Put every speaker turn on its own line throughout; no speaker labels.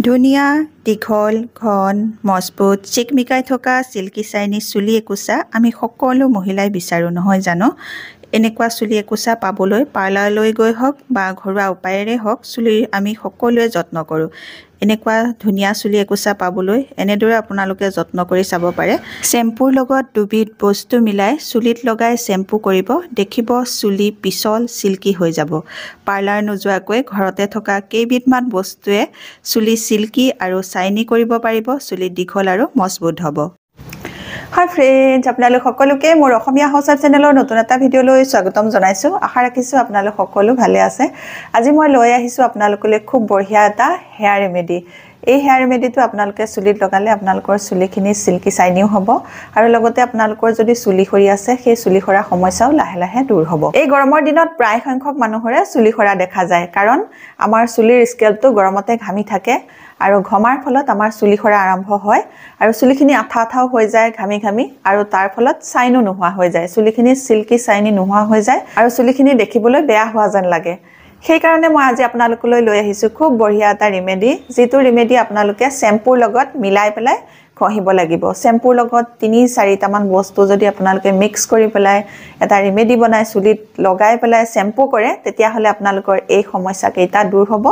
ধুনীয়া দীঘল ঘন মজবুত চিকমিকাই থকা চিল্কি চাইনিজ চুলি একোছা আমি সকলো মহিলাই বিচাৰোঁ নহয় জানো এনেকুৱা চুলি একোছা পাবলৈ পাৰ্লাৰলৈ গৈ হওক বা ঘৰুৱা উপায়েৰে হওক চুলিৰ আমি সকলোৱে যত্ন কৰোঁ এনেকুৱা ধুনীয়া চুলি একোছা পাবলৈ এনেদৰে আপোনালোকে যত্ন কৰি চাব পাৰে শ্যাম্পুৰ লগত দুবিধ বস্তু মিলাই চুলিত লগাই শ্যাম্পু কৰিব দেখিব চুলি পিছল চিল্কি হৈ যাব পাৰ্লাৰ নোযোৱাকৈ ঘৰতে থকা কেইবিধমান বস্তুৱে চুলি চিল্কি আৰু চাইনি কৰিব পাৰিব চুলি দীঘল আৰু মজবুত হ'ব হাই ফ্ৰেন্ডছ আপোনালোক সকলোকে মোৰ অসমীয়া হাউচাইপ চেনেলৰ নতুন এটা ভিডিঅ'লৈ স্বাগতম জনাইছোঁ আশা ৰাখিছোঁ আপোনালোক সকলো ভালে আছে আজি মই লৈ আহিছোঁ আপোনালোকলৈ খুব বঢ়িয়া এটা হেয়াৰ ৰেমেডি এই হেয়াৰ ৰেমেডিটো আপোনালোকে চুলিত লগালে আপোনালোকৰ চুলিখিনি চিল্কি চাইনিও হ'ব আৰু লগতে আপোনালোকৰ যদি চুলি সৰি আছে সেই চুলি সৰা সমস্যাও লাহে লাহে দূৰ হ'ব এই গৰমৰ দিনত প্ৰায় সংখ্যক মানুহৰে চুলি সৰা দেখা যায় কাৰণ আমাৰ চুলিৰ স্কেলটো গৰমতে ঘামি থাকে আৰু ঘমাৰ ফলত আমাৰ চুলি সৰা আৰম্ভ হয় আৰু চুলিখিনি আঠা আঠাও হৈ যায় ঘামি ঘামি আৰু তাৰ ফলত চাইনো নোহোৱা হৈ যায় চুলিখিনি চিল্কি চাইনি নোহোৱা হৈ যায় আৰু চুলিখিনি দেখিবলৈ বেয়া হোৱা যেন লাগে সেই কাৰণে মই আজি আপোনালোকলৈ লৈ আহিছোঁ খুব বঢ়িয়া এটা ৰেমেডি যেটো ৰেমেডি আপোনালোকে শ্যাম্পুৰ লগত মিলাই পেলাই ঘহিব লাগিব শ্যাম্পুৰ লগত 3-4টা মান বস্তু যদি আপোনালোকে মিক্স কৰি পেলাই এটা ৰেমেডি বনাই চুলিত লগাই পেলাই শ্যাম্পু কৰে তেতিয়া হলে আপোনালোকৰ এই সমস্যা কেইটা দূৰ হ'ব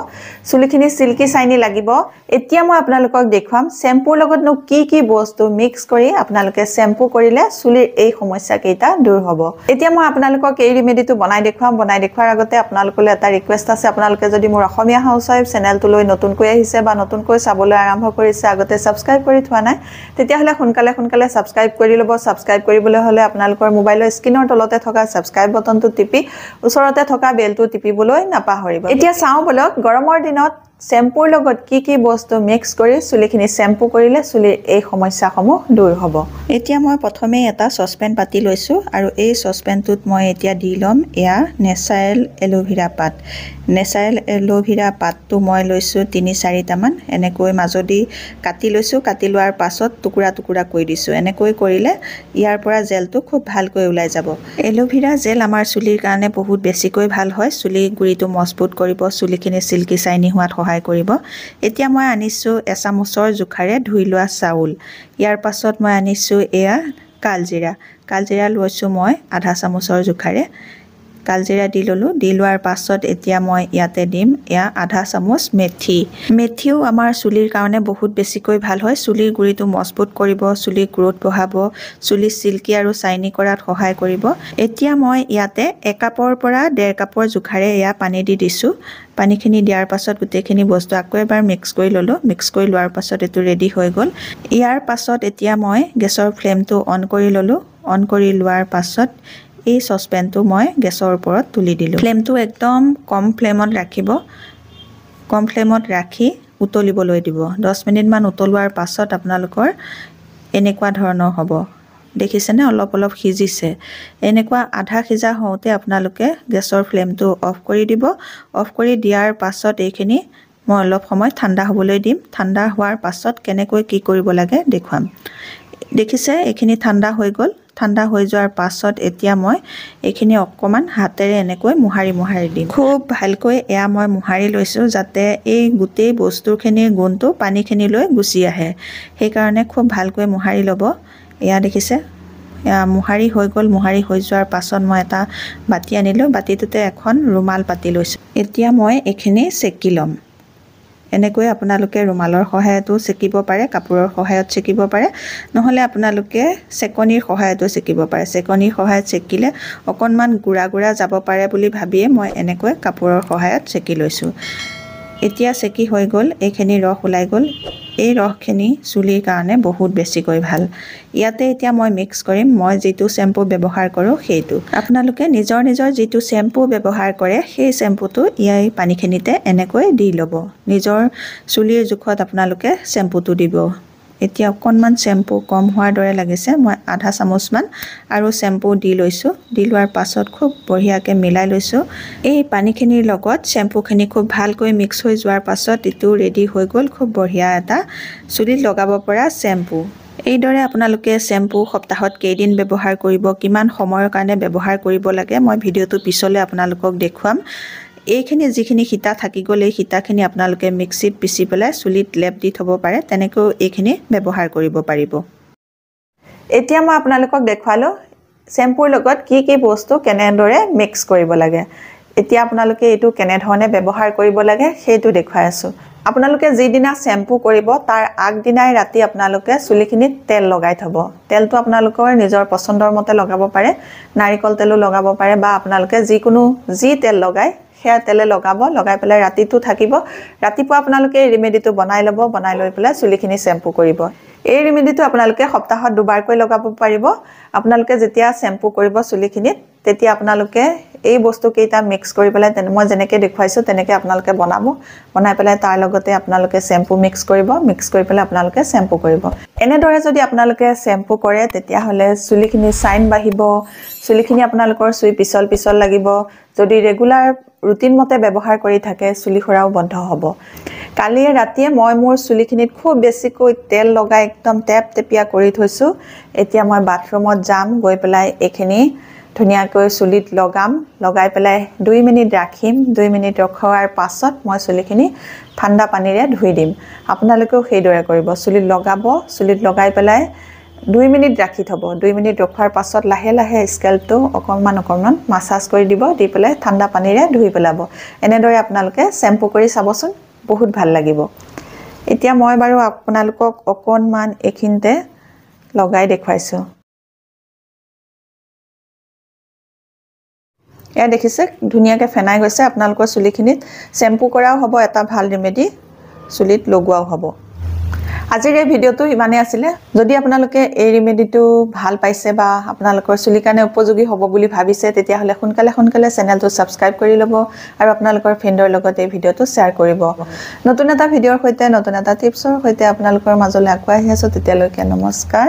চুলিখিনি চিল্কি চাইনি লাগিব এতিয়া মই আপোনালোকক দেখুৱাম শ্যাম্পুৰ লগতনো কি বস্তু মিক্স কৰি আপোনালোকে শ্যাম্পু কৰিলে চুলিৰ এই সমস্যা কেইটা দূৰ হ'ব এতিয়া মই আপোনালোকক এই ৰেমেডিটো বনাই দেখুৱাৰ আগতে আপোনালোকলৈ এটা ৰিকুৱেষ্ট আছে আপোনালোকে যদি মোৰ অসমীয়া হাউচাইপ চেনেলটোলৈ নতুনকৈ আহিছে বা নতুনকৈ চাবলৈ আৰম্ভ কৰিছে আগতে সাবস্ক্ৰাইব কৰি থোৱা নাই তেতিয়া হলে সোনকালে সাবস্ক্ৰাইব কৰি লব সাবস্ক্ৰাইব কৰিবলৈ হলে আপোনালোকৰ মোবাইলৰ স্ক্ৰিনৰ তলতে থকা সাবস্ক্ৰাইব বটনটো টিপি ওচৰতে থকা বেলটো টিপিবলৈ নাপাহৰিব এতিয়া চাও বলক গৰমৰ দিনত শ্যাম্পুৰ লগত কি বস্তু মিক্স কৰি চুলিখিনি শ্যাম্পু কৰিলে চুলিৰ এই সমস্যাসমূহ দূৰ হ'ব এতিয়া মই প্ৰথমে এটা সসপেন পাতি লৈছো আৰু এই সসপেনটোত মই এতিয়া দি লম এয়া নেচাৰেল এলোভেৰা পাত নেচাৰেল এলোভেৰা পাতটো মই লৈছো 3-4টা মান এনেকৈ মাজদি কাটি লৈছো কাটি লোৱাৰ পাছত টুকুৰা কৰি দিছো এনেকৈ কৰিলে ইয়াৰ পৰা জেলটো খুব ভালকৈ ওলাই যাব এলোভেৰা জেল আমাৰ চুলিৰ কাৰণে বহুত বেছিকৈ ভাল হয় চুলি গুৰিটো মজবুত কৰিব চুলিখিনি চিল্কি চাইনি হোৱাত সহায় কৰিব এতিয়া মই আনিছো এচামুচৰ জুখাৰে ধুই লোৱা চাউল ইয়াৰ পাছত মই আনিছো এয়া কালজিৰা লৈছো মই আধা চামুচৰ জুখাৰে কালজিৰা দি ললো দি লোৱাৰ পাছত এতিয়া মই ইয়াতে দিম এয়া আধা চামুচ মেথিও আমাৰ চুলিৰ কাৰণে বহুত বেছিকৈ ভাল হয় চুলিৰ গুৰিটো মজবুত কৰিব চুলি গ্ৰোথ বঢ়াব চুলি চিল্কি আৰু চাইনি কৰাত সহায় কৰিব এতিয়া মই ইয়াতে 1 কাপৰ পৰা 1.5 কাপৰ জুখাৰে এয়া পানী দি দিছো পানীখিনি দিয়াৰ পাছত গোটেইখিনি বস্তু আকৌ এবাৰ মিক্স কৰি ললো মিক্স কৰি লোৱাৰ পাছত এটো ৰেডি হৈ গল ইয়াৰ পাছত এতিয়া মই গেছৰ ফ্লেমটো অন কৰি ললো অন কৰি লোৱাৰ পাছত এই সসপেনটো মই গেছৰ ওপৰত তুলি দিলো ফ্লেমটো একদম কম ফ্লেমত ৰাখিব কম ফ্লেমত ৰাখি উতলিবলৈ দিব 10 মিনিট মান উতলোৱাৰ পাছত আপোনালোকৰ এনেকুৱা ধৰণৰ হ'ব দেখিছেনে অলপ সিজিছে এনেকুৱা আধা সিজা হওঁতে আপোনালোকে গেছৰ ফ্লেমটো অফ কৰি দিব অফ কৰি দিয়াৰ পাছত এইখিনি মই অলপ সময় ঠাণ্ডা হ'বলৈ দিম ঠাণ্ডা হোৱাৰ পাছত কেনেকৈ কি কৰিব লাগে দেখুৱাম দেখিছে এইখিনি ঠাণ্ডা হৈ গ'ল ঠাণ্ডা হৈ যোৱাৰ পাছত এতিয়া মই এইখিনি অকমান হাতেৰে এনেকৈ মোহাৰি দিম খুব ভালকৈ এয়া মই মোহাৰি লৈছো যাতে এই গোটেই বস্তুখিনিৰ গুণটো পানীখিনিলৈ গুচি আহে সেই কাৰণে খুব ভালকৈ মোহাৰি ল'ব এয়া দেখিছে এয়া মোহাৰি হৈ গ'ল মোহাৰি হৈ যোৱাৰ পাছত মই এটা বাতি আনিলো বাতিটোতে এখন ৰুমাল পাতি লৈছো এতিয়া মই এইখিনি চেকি লম এনেকৈ আপোনালোকে ৰুমালৰ সহায়তো চেকিব পাৰে কাপোৰৰ সহায়ত চেকিব পাৰে নহলে আপোনালোকে চেকনিৰ সহায়তো চেকিব পাৰে চেকনিৰ সহায়ত চেকিলে অকনমান গুড়া যাব পাৰে বুলি ভাবিয়ে মই এনেকৈ কাপোৰৰ সহায়ত চেকি লৈছো এতিয়া চেকি হৈ গ'ল এইখিনি ৰস ওলাই গ'ল এই ৰসখিনি চুলিৰ কাৰণে বহুত বেছিকৈ ভাল ইয়াতে এতিয়া মই মিক্স কৰিম মই যেটো শ্যাম্পু ব্যৱহাৰ কৰো সেইটো আপোনালোকে নিজৰ যেটো শ্যাম্পু ব্যৱহাৰ কৰে সেই শ্যাম্পুটো ইয়াই পানীখিনিতে এনেকৈ দি ল'ব নিজৰ চুলিৰ জুখত আপোনালোকে শ্যাম্পুটো দিব এতিয়া অকনমান শ্যাম্পু কম হোৱাৰ দৰে লাগিছে মই আধা চামুচ মান আৰু শ্যাম্পু দি লৈছো দি লোৱাৰ পাছত খুব বঢ়িয়াকৈ মিলাই লৈছো এই পানীখিনিৰ লগত শ্যাম্পুখিনি খুব ভালকৈ মিক্স হৈ যোৱাৰ পাছত ইটো ৰেডি হৈ গ'ল খুব বঢ়িয়া এটা চুলিত লগাব পৰা শ্যাম্পু এইদৰে আপোনালোকে শ্যাম্পু সপ্তাহত কেইদিন ব্যৱহাৰ কৰিব কিমান সময়ৰ কাৰণে ব্যৱহাৰ কৰিব লাগে মই ভিডিওটো পিছলৈ আপোনালোকক দেখুৱাম এইখিনি যিখিনি সীতা থাকি গ'ল এই সীতাখিনি আপোনালোকে মিক্সিত পিচি পেলাই চুলিত লেপ দি থ'ব পাৰে তেনেকৈ এইখিনি ব্যৱহাৰ কৰিব পাৰিব এতিয়া মই আপোনালোকক দেখুৱালো শ্যাম্পুৰ লগত কি কি বস্তু কেনেদৰে মিক্স কৰিব লাগে এতিয়া আপোনালোকে এইটো কেনেধৰণে ব্যৱহাৰ কৰিব লাগে সেইটো দেখুৱাই আছো আপোনালোকে যিদিনা শ্যাম্পু কৰিব তাৰ আগদিনাই ৰাতি আপোনালোকে চুলিখিনিত তেল লগাই থব তেলটো আপোনালোকৰ নিজৰ পছন্দৰ মতে লগাব পাৰে নাৰিকল তেলো লগাব পাৰে বা আপোনালোকে যিকোনো যি তেল লগাই হেয়াৰ তেলে লগাব লগাই পেলাই ৰাতিটো থাকিব ৰাতিপুৱা আপোনালোকে এই ৰেমেডিটো বনাই ল'ব বনাই লৈ পেলাই চুলিখিনি শ্যাম্পু কৰিব এই ৰেমেডিটো আপোনালোকে সপ্তাহত দুবাৰকৈ লগাব পাৰিব আপোনালোকে যেতিয়া শ্যাম্পু কৰিব চুলিখিনিত তেতিয়া আপোনালোকে এই বস্তু কেইটা মিক্স কৰি পেলাই মই যেনেকৈ দেখুৱাইছো তেনেকৈ আপোনালোকে বনাই পেলাই তাৰ লগতে আপোনালোকে শ্যাম্পু মিক্স কৰি পেলাই আপোনালোকে শ্যাম্পু কৰিব এনেদৰে যদি আপোনালোকে শ্যাম্পু কৰে তেতিয়া হলে চুলিখিনি শাইন বাঢ়িব চুলিখিনি আপোনালোকৰ চুই পিছল লাগিব যদি ৰেগুলাৰ ৰুটিন মতে ব্যৱহাৰ কৰি থাকে চুলি খৰাও বন্ধ হ'ব কালি ৰাতিয়ে মই মোৰ চুলিখিনিত খুব বেছিকৈ তেল লগাই একদম টেপিয়া কৰি থৈছো এতিয়া মই বাথৰুমত যাম গৈ পেলাই এখিনি ধুনিয়াকৈ চুলিত লগাই পেলাই 2 মিনিট ৰাখিম 2 মিনিট ৰখোৱাৰ পাছত মই চুলিখিনি ঠাণ্ডা পানীৰে ধুই দিম আপোনালোকেও সেইদৰে কৰিব চুলিত লগাই পেলাই 2 মিনিট ৰাখি থব 2 মিনিট ৰখাৰ পাছত লাহে স্কেল্পটো অকমান মাসাজ কৰি দিব দি পেলাই ঠাণ্ডা পানীৰে ধুই পেলাব এনেদৰে আপোনালোকে শ্যাম্পু কৰি চাবচোন বহুত ভাল লাগিব এতিয়া মই বাৰু আপোনালোকক অকনমান এখিনতে লগাই দেখুৱাইছো এ দেখিছে ধুনিয়াকৈ ফেনাই গৈছে আপোনালোকৰ চুলিখিনিত শ্যাম্পু কৰাও হ'ব এটা ভাল ৰেমেডি চুলিত লগোৱাও হ'ব আজিৰ এই ভিডিওটো ইমানে আছিল যদি আপোনালোকে এই ৰেমেডিটো ভাল পাইছে বা আপোনালোকৰ চুলি কাৰণে উপযোগী হ'ব বুলি ভাবিছে তেতিয়া হলে সোনকালে চেনেলটো সাবস্ক্ৰাইব কৰি ল'ব আৰু আপোনালোকৰ ফ্ৰেণ্ডৰ লগত এই ভিডিওটো শেয়াৰ কৰিব নতুন এটা ভিডিওৰ সৈতে নতুন এটা টিপছৰ সৈতে আপোনালোকৰ মাজলৈ আকৌ আহি আছো তেতিয়ালৈকে নমস্কাৰ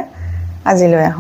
আজিলৈ আহো